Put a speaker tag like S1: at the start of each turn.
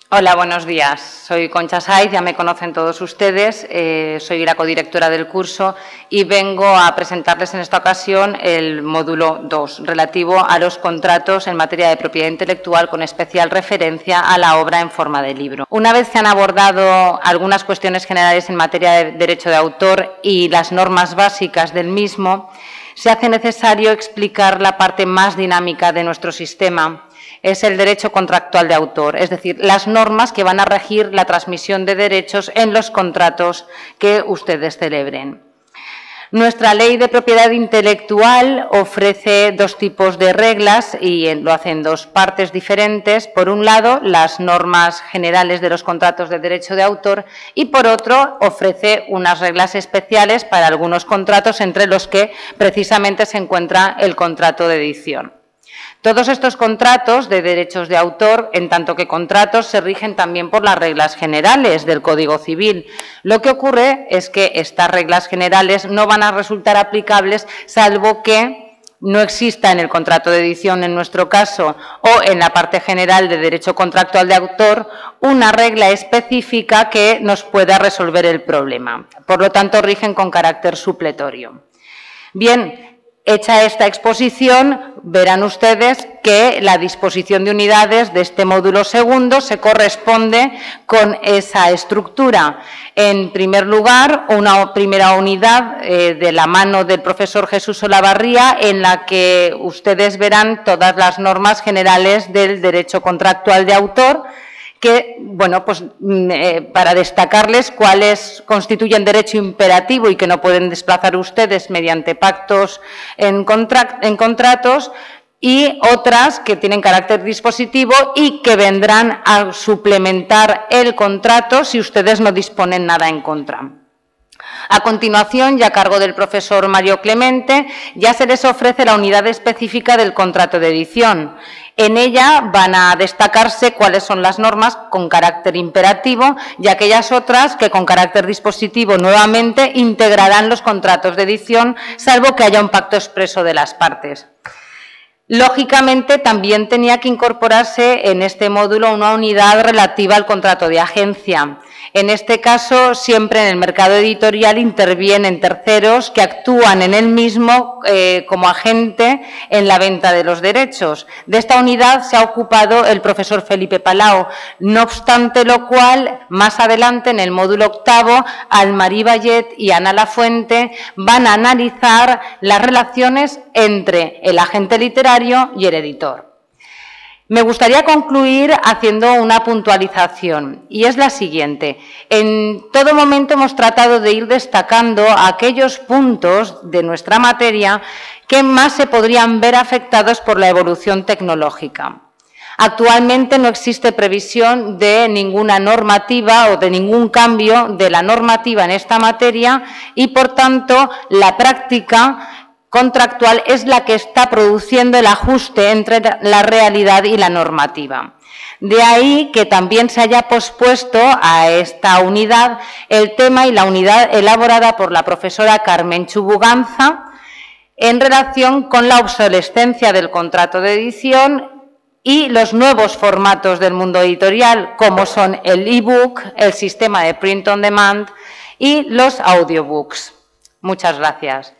S1: Hola, buenos días. Soy Concha Saiz, ya me conocen todos ustedes, soy la codirectora del curso y vengo a presentarles en esta ocasión el módulo 2, relativo a los contratos en materia de propiedad intelectual con especial referencia a la obra en forma de libro. Una vez se han abordado algunas cuestiones generales en materia de derecho de autor y las normas básicas del mismo, se hace necesario explicar la parte más dinámica de nuestro sistema. Es el derecho contractual de autor, es decir, las normas que van a regir la transmisión de derechos en los contratos que ustedes celebren. Nuestra ley de propiedad intelectual ofrece dos tipos de reglas y lo hace en dos partes diferentes. Por un lado, las normas generales de los contratos de derecho de autor y, por otro, ofrece unas reglas especiales para algunos contratos, entre los que precisamente se encuentra el contrato de edición. Todos estos contratos de derechos de autor, en tanto que contratos, se rigen también por las reglas generales del Código Civil. Lo que ocurre es que estas reglas generales no van a resultar aplicables salvo que no exista en el contrato de edición, en nuestro caso, o en la parte general de derecho contractual de autor, una regla específica que nos pueda resolver el problema. Por lo tanto, rigen con carácter supletorio. Bien, hecha esta exposición, verán ustedes que la disposición de unidades de este módulo segundo se corresponde con esa estructura. En primer lugar, una primera unidad de la mano del profesor Jesús Olavarría, en la que ustedes verán todas las normas generales del derecho contractual de autor, que, bueno, pues para destacarles cuáles constituyen derecho imperativo y que no pueden desplazar ustedes mediante pactos en contratos, y otras que tienen carácter dispositivo y que vendrán a suplementar el contrato si ustedes no disponen nada en contra. A continuación, y a cargo del profesor Mario Clemente, ya se les ofrece la unidad específica del contrato de edición. En ella van a destacarse cuáles son las normas con carácter imperativo y aquellas otras que con carácter dispositivo nuevamente integrarán los contratos de edición, salvo que haya un pacto expreso de las partes. Lógicamente, también tenía que incorporarse en este módulo una unidad relativa al contrato de agencia. En este caso, siempre en el mercado editorial intervienen terceros que actúan en el mismo como agente en la venta de los derechos. De esta unidad se ha ocupado el profesor Felipe Palau, no obstante lo cual, más adelante en el módulo octavo, Almarí Vallet y Ana Lafuente van a analizar las relaciones entre el agente literario y el editor. Me gustaría concluir haciendo una puntualización, y es la siguiente. En todo momento hemos tratado de ir destacando aquellos puntos de nuestra materia que más se podrían ver afectados por la evolución tecnológica. Actualmente no existe previsión de ninguna normativa o de ningún cambio de la normativa en esta materia y, por tanto, la práctica contractual es la que está produciendo el ajuste entre la realidad y la normativa. De ahí que también se haya pospuesto a esta unidad el tema y la unidad elaborada por la profesora Carmen Chubuganza en relación con la obsolescencia del contrato de edición y los nuevos formatos del mundo editorial, como son el e-book, el sistema de print on demand y los audiobooks. Muchas gracias.